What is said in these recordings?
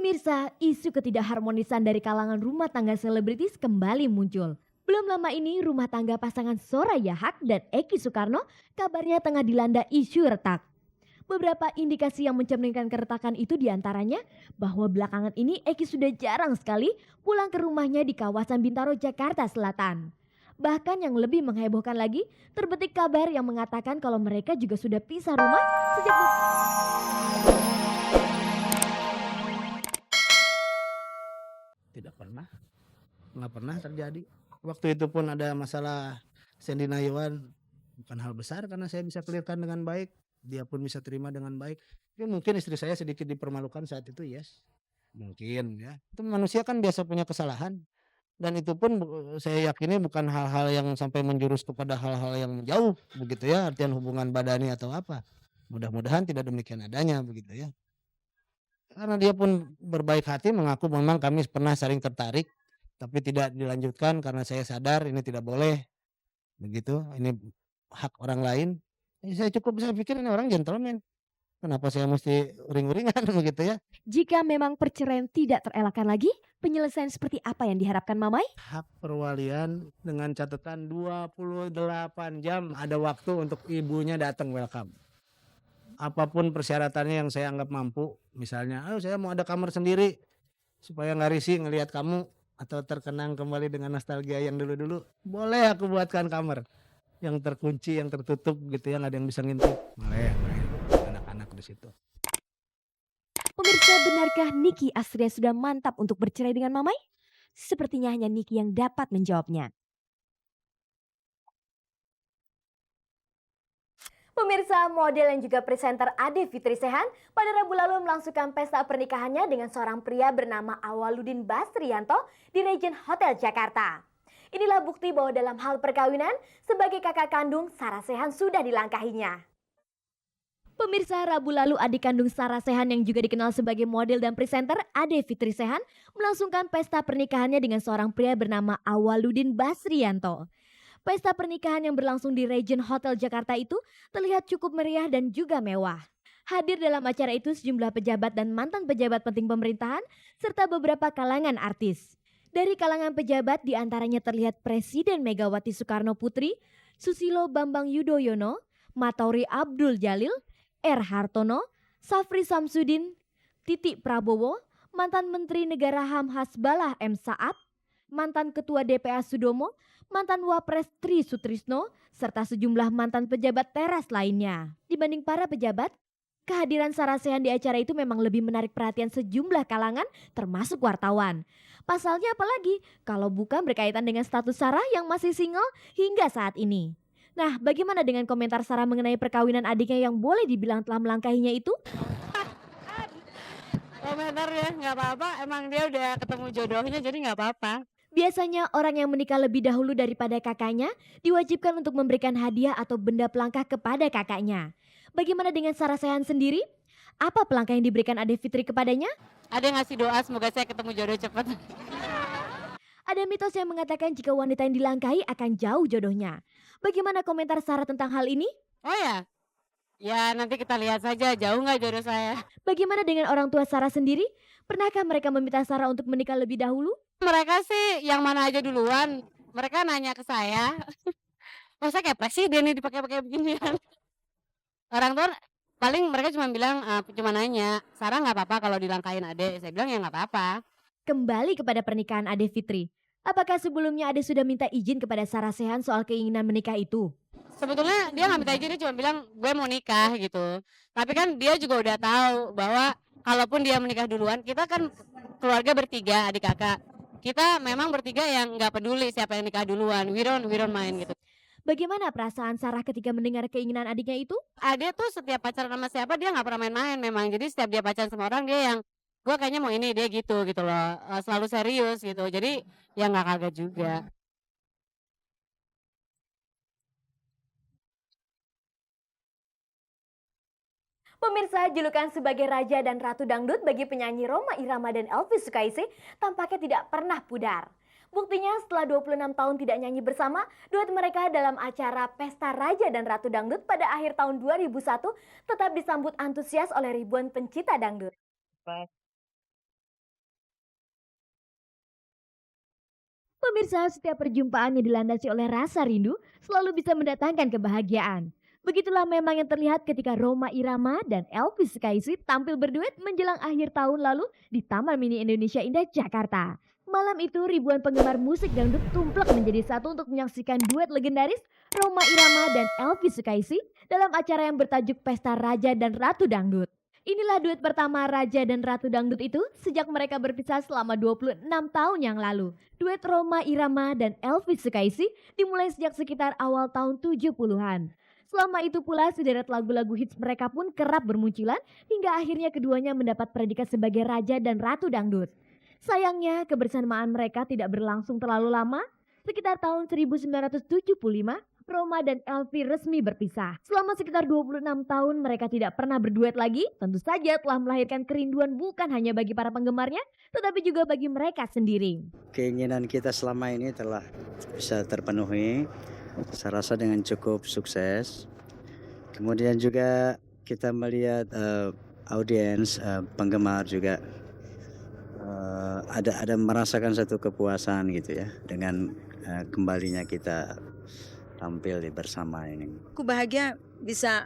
Pemirsa, isu ketidakharmonisan dari kalangan rumah tangga selebritis kembali muncul. Belum lama ini, rumah tangga pasangan Soraya Haq dan Eki Sukarno kabarnya tengah dilanda isu retak. Beberapa indikasi yang mencerminkan keretakan itu diantaranya bahwa belakangan ini Eki sudah jarang sekali pulang ke rumahnya di kawasan Bintaro, Jakarta Selatan. Bahkan yang lebih menghebohkan lagi, terbetik kabar yang mengatakan kalau mereka juga sudah pisah rumah sejak Tidak pernah, nggak pernah terjadi. Waktu itu pun ada masalah Sandy Nayawan, bukan hal besar karena saya bisa clear-kan dengan baik, dia pun bisa terima dengan baik. Ya mungkin istri saya sedikit dipermalukan saat itu, yes, mungkin ya. Itu manusia kan biasa punya kesalahan dan itu pun saya yakini bukan hal-hal yang sampai menjurus kepada hal-hal yang jauh begitu ya, artian hubungan badani atau apa. Mudah-mudahan tidak demikian adanya begitu ya. Karena dia pun berbaik hati mengaku memang kami pernah saling tertarik, tapi tidak dilanjutkan karena saya sadar ini tidak boleh, begitu, ini hak orang lain. Saya cukup bisa pikir ini orang gentleman, kenapa saya mesti uring-uringan begitu ya. jika memang perceraian tidak terelakkan lagi, penyelesaian seperti apa yang diharapkan Mamai? Hak perwalian dengan catatan 28 jam ada waktu untuk ibunya datang welcome. Apapun persyaratannya yang saya anggap mampu, misalnya, "Oh, saya mau ada kamar sendiri supaya nggak risih ngelihat kamu atau terkenang kembali dengan nostalgia yang dulu-dulu." Boleh aku buatkan kamar yang terkunci, yang tertutup gitu ya, nggak ada yang bisa ngintip. Boleh main anak-anak di situ. Pemirsa, benarkah Niki Astria sudah mantap untuk bercerai dengan Mamai? Sepertinya hanya Niki yang dapat menjawabnya. Pemirsa, model yang juga presenter Ade Fitri Sehan pada Rabu lalu melangsungkan pesta pernikahannya dengan seorang pria bernama Awaludin Basrianto di Regent Hotel Jakarta. Inilah bukti bahwa dalam hal perkawinan, sebagai kakak kandung, Sarah Sehan sudah dilangkahinya. Pemirsa, Rabu lalu adik kandung Sarah Sehan yang juga dikenal sebagai model dan presenter Ade Fitri Sehan melangsungkan pesta pernikahannya dengan seorang pria bernama Awaludin Basrianto. Pesta pernikahan yang berlangsung di Regent Hotel Jakarta itu terlihat cukup meriah dan juga mewah. Hadir dalam acara itu sejumlah pejabat dan mantan pejabat penting pemerintahan serta beberapa kalangan artis. Dari kalangan pejabat diantaranya terlihat Presiden Megawati Soekarno Putri, Susilo Bambang Yudhoyono, Matauri Abdul Jalil, R. Hartono, Safri Samsudin, Titik Prabowo, mantan Menteri Negara HAM Hasbalah M. Saad, mantan Ketua DPA Sudomo, mantan Wapres Tri Sutrisno, serta sejumlah mantan pejabat teras lainnya. Dibanding para pejabat, kehadiran Sarah Sehan di acara itu memang lebih menarik perhatian sejumlah kalangan termasuk wartawan. Pasalnya apalagi kalau bukan berkaitan dengan status Sarah yang masih single hingga saat ini. Nah, bagaimana dengan komentar Sarah mengenai perkawinan adiknya yang boleh dibilang telah melangkahinya itu? Komentar ya, nggak apa-apa, emang dia udah ketemu jodohnya jadi nggak apa-apa. Biasanya orang yang menikah lebih dahulu daripada kakaknya diwajibkan untuk memberikan hadiah atau benda pelangkah kepada kakaknya. Bagaimana dengan Sarah Sehan sendiri? Apa pelangkah yang diberikan Ade Fitri kepadanya? Ada yang ngasih doa semoga saya ketemu jodoh cepat. Ada mitos yang mengatakan jika wanita yang dilangkahi akan jauh jodohnya. Bagaimana komentar Sarah tentang hal ini? Oh ya? Ya nanti kita lihat saja jauh nggak jodoh saya. Bagaimana dengan orang tua Sarah sendiri? Pernahkah mereka meminta Sarah untuk menikah lebih dahulu? Mereka sih yang mana aja duluan. Mereka nanya ke saya. Masa keprek sih dia nih dipakai-pakai beginian. Orang tua paling mereka cuma bilang cuma nanya, Sarah nggak apa-apa kalau dilangkahin adek. Saya bilang ya nggak apa-apa. Kembali kepada pernikahan Ade Fitri. Apakah sebelumnya Ade sudah minta izin kepada Sarah Sehan soal keinginan menikah itu? Sebetulnya dia nggak minta izin, dia cuma bilang gue mau nikah gitu. Tapi kan dia juga udah tahu bahwa kalaupun dia menikah duluan, kita kan keluarga bertiga adik kakak. Kita memang bertiga yang nggak peduli siapa yang nikah duluan. We don't mind gitu. Bagaimana perasaan Sarah ketika mendengar keinginan adiknya itu? Ade tuh setiap pacaran sama siapa dia nggak pernah main-main memang. Jadi setiap dia pacaran sama orang dia yang gue kayaknya mau ini dia gitu loh. Selalu serius gitu. Jadi ya nggak kaget juga. Pemirsa, julukan sebagai Raja dan Ratu Dangdut bagi penyanyi Rhoma Irama dan Elvis Sukaesih tampaknya tidak pernah pudar. Buktinya setelah 26 tahun tidak nyanyi bersama, duet mereka dalam acara Pesta Raja dan Ratu Dangdut pada akhir tahun 2001 tetap disambut antusias oleh ribuan pencinta dangdut. Pemirsa, setiap perjumpaan yang dilandasi oleh rasa rindu selalu bisa mendatangkan kebahagiaan. Begitulah memang yang terlihat ketika Rhoma Irama dan Elvi Sukaesih tampil berduet menjelang akhir tahun lalu di Taman Mini Indonesia Indah, Jakarta. Malam itu ribuan penggemar musik dangdut tumplek menjadi satu untuk menyaksikan duet legendaris Rhoma Irama dan Elvi Sukaesih dalam acara yang bertajuk Pesta Raja dan Ratu Dangdut. Inilah duet pertama Raja dan Ratu Dangdut itu sejak mereka berpisah selama 26 tahun yang lalu. Duet Rhoma Irama dan Elvi Sukaesih dimulai sejak sekitar awal tahun 70-an. Selama itu pula sederet lagu-lagu hits mereka pun kerap bermunculan hingga akhirnya keduanya mendapat predikat sebagai Raja dan Ratu Dangdut. Sayangnya kebersamaan mereka tidak berlangsung terlalu lama. Sekitar tahun 1975, Rhoma dan Elvi resmi berpisah. Selama sekitar 26 tahun mereka tidak pernah berduet lagi. Tentu saja telah melahirkan kerinduan bukan hanya bagi para penggemarnya, tetapi juga bagi mereka sendiri. Keinginan kita selama ini telah bisa terpenuhi, saya rasa dengan cukup sukses. Kemudian juga kita melihat audiens, penggemar juga ada merasakan satu kepuasan gitu ya dengan kembalinya kita tampil bersama ini. Aku bahagia bisa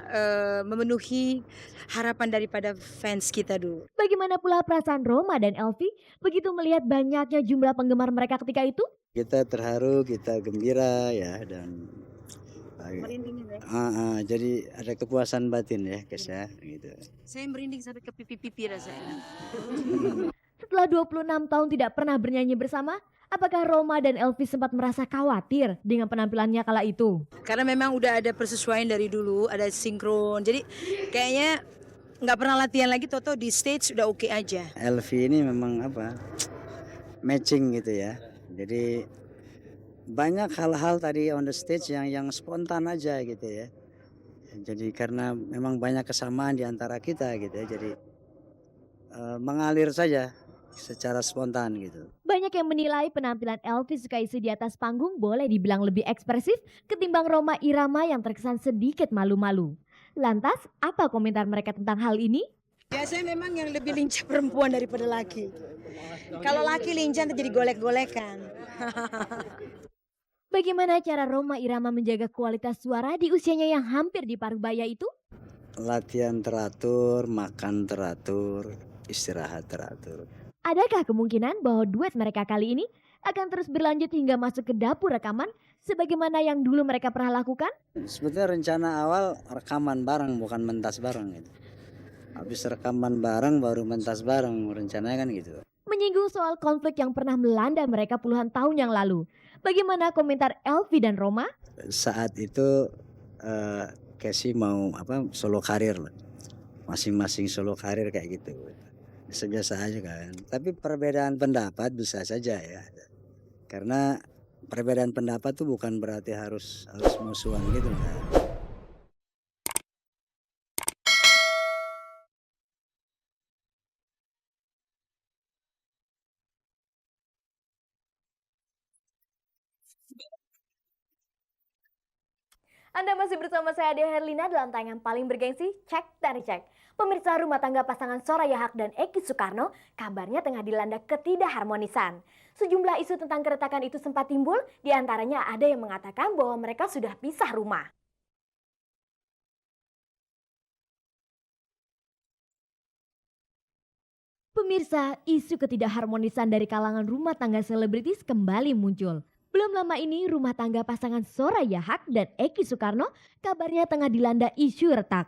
memenuhi harapan daripada fans kita dulu. Bagaimana pula perasaan Rhoma dan Elvi begitu melihat banyaknya jumlah penggemar mereka ketika itu? Kita terharu, kita gembira ya, dan Merinding ya. jadi ada kepuasan batin ya Kes ya gitu. Saya merinding sampai ke pipi-pipi rasanya. Setelah 26 tahun tidak pernah bernyanyi bersama, apakah Rhoma dan Elvi sempat merasa khawatir dengan penampilannya kala itu? Karena memang udah ada persesuaian dari dulu, ada sinkron. Jadi kayaknya nggak pernah latihan lagi, toto di stage udah oke aja. Elvi ini memang matching gitu ya. Jadi banyak hal-hal tadi on the stage yang spontan aja gitu ya. Jadi karena memang banyak kesamaan di antara kita gitu ya. Jadi mengalir saja secara spontan gitu. Banyak yang menilai penampilan Elvi Sukaesih di atas panggung boleh dibilang lebih ekspresif ketimbang Rhoma Irama yang terkesan sedikit malu-malu. Lantas, apa komentar mereka tentang hal ini? Biasanya memang yang lebih lincah perempuan daripada laki. Kalau laki lincah jadi golek-golekan. Bagaimana cara Rhoma Irama menjaga kualitas suara di usianya yang hampir di paruh baya itu? Latihan teratur, makan teratur, istirahat teratur. Adakah kemungkinan bahwa duet mereka kali ini akan terus berlanjut hingga masuk ke dapur rekaman sebagaimana yang dulu mereka pernah lakukan? Sebetulnya rencana awal rekaman bareng, bukan mentas bareng gitu. Habis rekaman bareng baru mentas bareng, rencananya kan gitu. Menyinggung soal konflik yang pernah melanda mereka puluhan tahun yang lalu. Bagaimana komentar Elvi dan Rhoma? Saat itu Casey mau solo karir lah. Masing-masing solo karir kayak gitu. Biasa-biasa aja kan. Tapi perbedaan pendapat bisa saja ya. Karena perbedaan pendapat tuh bukan berarti harus musuhan gitu kan. Anda masih bersama saya Dea Herlina dalam tayangan paling bergengsi, Cek dan Recheck. Pemirsa, rumah tangga pasangan Soraya Haq dan Eki Sukarno kabarnya tengah dilanda ketidakharmonisan. Sejumlah isu tentang keretakan itu sempat timbul, diantaranya ada yang mengatakan bahwa mereka sudah pisah rumah. Pemirsa, isu ketidakharmonisan dari kalangan rumah tangga selebritis kembali muncul. Belum lama ini rumah tangga pasangan Soraya Haq dan Eki Sukarno kabarnya tengah dilanda isu retak.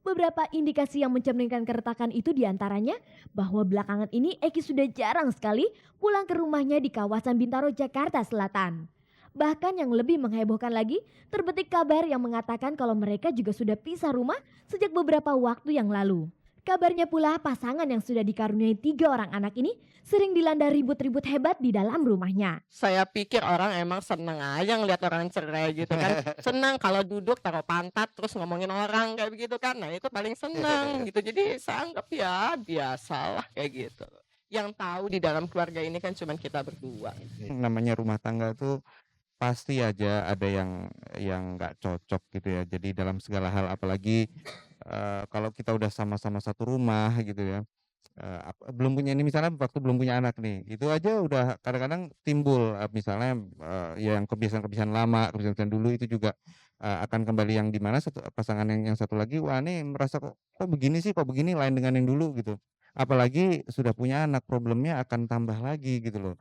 Beberapa indikasi yang mencerminkan keretakan itu diantaranya bahwa belakangan ini Eki sudah jarang sekali pulang ke rumahnya di kawasan Bintaro, Jakarta Selatan. Bahkan yang lebih menghebohkan lagi, terbetik kabar yang mengatakan kalau mereka juga sudah pisah rumah sejak beberapa waktu yang lalu. Kabarnya pula pasangan yang sudah dikaruniai 3 orang anak ini sering dilanda ribut-ribut hebat di dalam rumahnya. Saya pikir orang emang seneng aja ngeliat orang cerai gitu kan. Senang kalau duduk taruh pantat terus ngomongin orang kayak begitu kan. Nah itu paling senang gitu. Jadi saya anggap ya biasalah kayak gitu. Yang tahu di dalam keluarga ini kan cuma kita berdua. Namanya rumah tangga tuh pasti aja ada yang nggak cocok gitu ya. Jadi dalam segala hal, apalagi kalau kita udah sama-sama satu rumah gitu ya, belum punya ini misalnya waktu belum punya anak nih, itu aja udah kadang-kadang timbul, misalnya, ya yang kebiasaan-kebiasaan lama, kebiasaan dulu itu juga, akan kembali yang di mana pasangan yang satu lagi, wah ini merasa kok begini sih, kok begini lain dengan yang dulu gitu. Apalagi sudah punya anak, problemnya akan tambah lagi gitu loh.